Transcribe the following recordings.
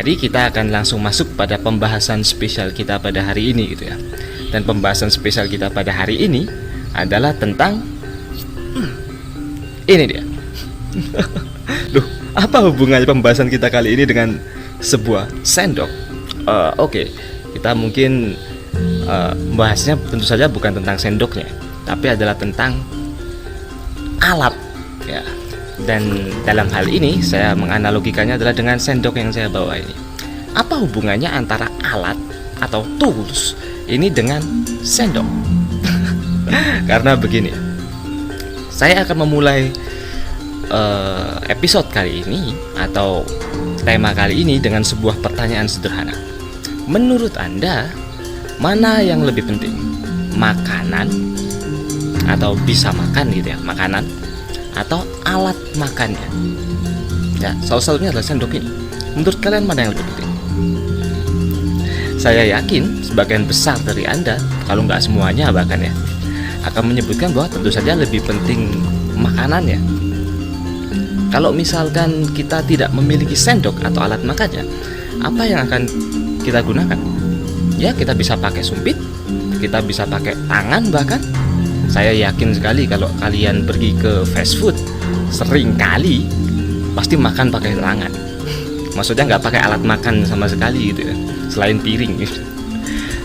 Jadi kita akan langsung masuk pada pembahasan spesial kita pada hari ini gitu ya. Dan pembahasan spesial kita pada hari ini adalah tentang ini dia. Duh, apa hubungannya pembahasan kita kali ini dengan sebuah sendok? Oke, kita mungkin bahasnya tentu saja bukan tentang sendoknya, tapi adalah tentang alat ya. Dan dalam hal ini saya menganalogikannya adalah dengan sendok yang saya bawa ini. Apa hubungannya antara alat atau tools ini dengan sendok? Karena begini, saya akan memulai episode kali ini atau tema kali ini dengan sebuah pertanyaan sederhana. Menurut Anda, mana yang lebih penting? Makanan atau bisa makan gitu ya, makanan atau alat makannya? Ya, salah satunya adalah sendok ini. Menurut kalian mana yang lebih penting? Saya yakin sebagian besar dari Anda, kalau nggak semuanya bahkan ya, akan menyebutkan bahwa tentu saja lebih penting makanannya. Kalau misalkan kita tidak memiliki sendok atau alat makannya, apa yang akan kita gunakan? Ya, kita bisa pakai sumpit, kita bisa pakai tangan bahkan. Saya yakin sekali kalau kalian pergi ke fast food, sering kali pasti makan pakai tangan. Maksudnya nggak pakai alat makan sama sekali gitu ya, selain piring gitu.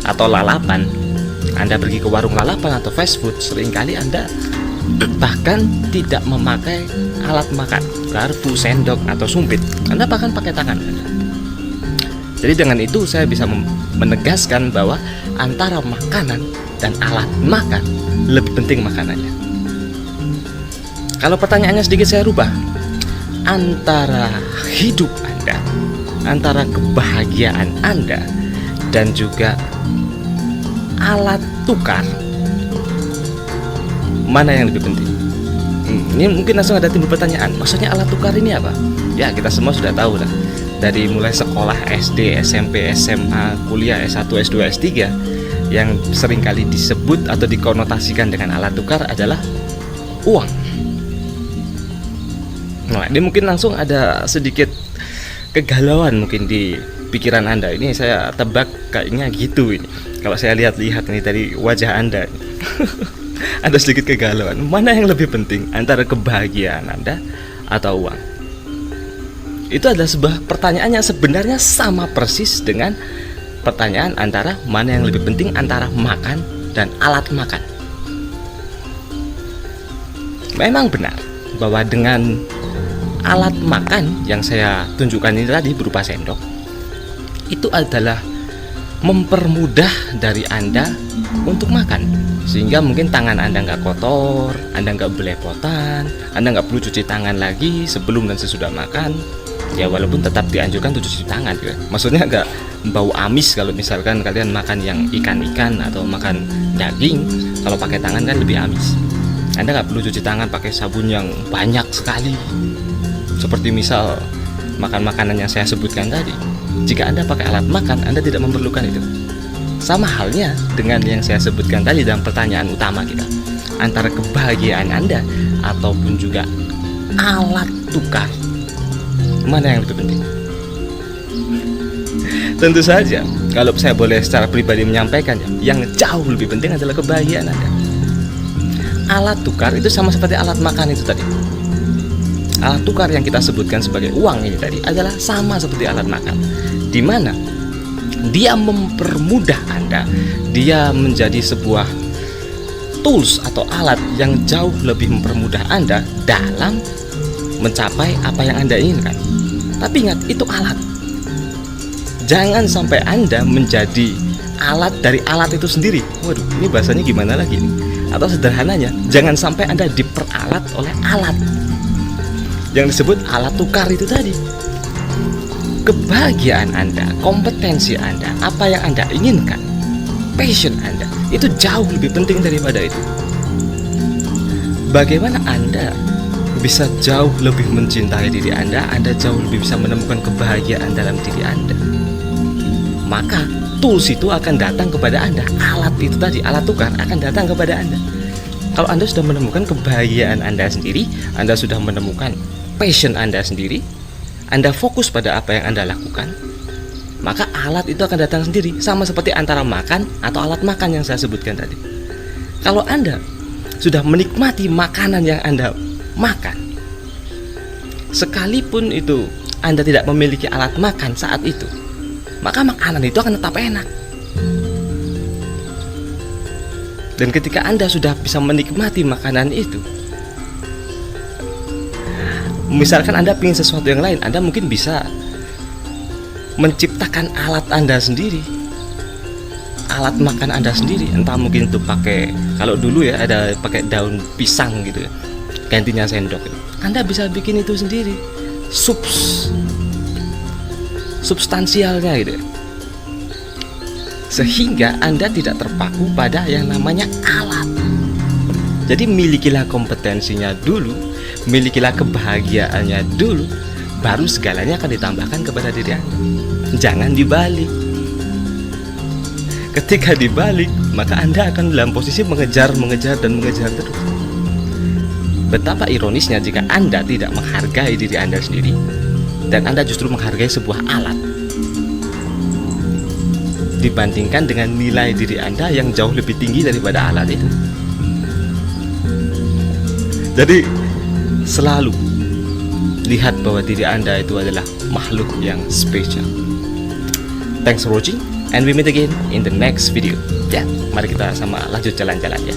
Atau lalapan, Anda pergi ke warung lalapan atau fast food, sering kali Anda bahkan tidak memakai alat makan, garpu, sendok, atau sumpit. Anda bahkan pakai tangan. Jadi dengan itu saya bisa menegaskan bahwa antara makanan dan alat makan lebih penting makanannya. Kalau pertanyaannya sedikit saya rubah, antara hidup Anda, antara kebahagiaan Anda dan juga alat tukar, mana yang lebih penting? Ini mungkin langsung ada timbul pertanyaan, maksudnya alat tukar ini apa? Ya, kita semua sudah tahu lah. Dari mulai sekolah SD, SMP, SMA, kuliah S1, S2, S3, yang seringkali disebut atau dikonotasikan dengan alat tukar adalah uang. Nah, ini mungkin langsung ada sedikit kegalauan mungkin di pikiran Anda. Ini saya tebak kayaknya gitu ini. Kalau saya lihat-lihat ini dari wajah Anda, ada sedikit kegalauan. Mana yang lebih penting antara kebahagiaan Anda atau uang? Itu adalah sebuah pertanyaan yang sebenarnya sama persis dengan pertanyaan antara mana yang lebih penting antara makan dan alat makan. Memang benar bahwa dengan alat makan yang saya tunjukkan ini tadi berupa sendok, itu adalah mempermudah dari Anda untuk makan, sehingga mungkin tangan Anda nggak kotor, Anda nggak belepotan, Anda nggak perlu cuci tangan lagi sebelum dan sesudah makan. Ya, walaupun tetap dianjurkan untuk cuci tangan gitu. Maksudnya nggak bau amis kalau misalkan kalian makan yang ikan-ikan atau makan daging. Kalau pakai tangan kan lebih amis. Anda nggak perlu cuci tangan pakai sabun yang banyak sekali, seperti misal makan makanan yang saya sebutkan tadi. Jika Anda pakai alat makan, Anda tidak memerlukan itu. Sama halnya dengan yang saya sebutkan tadi dalam pertanyaan utama kita, antara kebahagiaan Anda ataupun juga alat tukar, mana yang lebih penting? Tentu saja, kalau saya boleh secara pribadi menyampaikannya, yang jauh lebih penting adalah kebahagiaan Anda. Alat tukar itu sama seperti alat makan itu tadi. Alat tukar yang kita sebutkan sebagai uang ini tadi adalah sama seperti alat makan, di mana dia mempermudah Anda, dia menjadi sebuah tools atau alat yang jauh lebih mempermudah Anda dalam mencapai apa yang Anda inginkan. Tapi ingat, itu alat. Jangan sampai Anda menjadi alat dari alat itu sendiri. Waduh, ini bahasanya gimana lagi nih? Atau sederhananya, jangan sampai Anda diperalat oleh alat yang disebut alat tukar itu tadi. Kebahagiaan Anda, kompetensi Anda, apa yang Anda inginkan, passion Anda, itu jauh lebih penting daripada itu. Bagaimana Anda bisa jauh lebih mencintai diri Anda jauh lebih bisa menemukan kebahagiaan dalam diri Anda. Maka tools itu akan datang kepada Anda, alat itu tadi, alat tukar akan datang kepada Anda. Kalau Anda sudah menemukan kebahagiaan Anda sendiri, Anda sudah menemukan passion Anda sendiri, Anda fokus pada apa yang Anda lakukan, maka alat itu akan datang sendiri. Sama seperti antara makan atau alat makan yang saya sebutkan tadi. Kalau Anda sudah menikmati makanan yang Anda makan, sekalipun itu Anda tidak memiliki alat makan saat itu, maka makanan itu akan tetap enak. Dan ketika Anda sudah bisa menikmati makanan itu, misalkan Anda ingin sesuatu yang lain, Anda mungkin bisa menciptakan alat Anda sendiri, alat makan Anda sendiri. Entah mungkin itu pakai, kalau dulu ya ada pakai daun pisang gitu ya, gantinya sendok. Anda bisa bikin itu sendiri, substansialnya gitu ya. Sehingga Anda tidak terpaku pada yang namanya alat. Jadi milikilah kompetensinya dulu, milikilah kebahagiaannya dulu, baru segalanya akan ditambahkan kepada diri Anda. Jangan dibalik. Ketika dibalik, maka Anda akan dalam posisi mengejar terus. Betapa ironisnya jika Anda tidak menghargai diri Anda sendiri, dan Anda justru menghargai sebuah alat dibandingkan dengan nilai diri Anda yang jauh lebih tinggi daripada alat itu. Jadi selalu lihat bahwa diri Anda itu adalah makhluk yang spesial. Thanks for watching, and we meet again in the next video. Ya, mari kita sama lanjut jalan-jalan ya.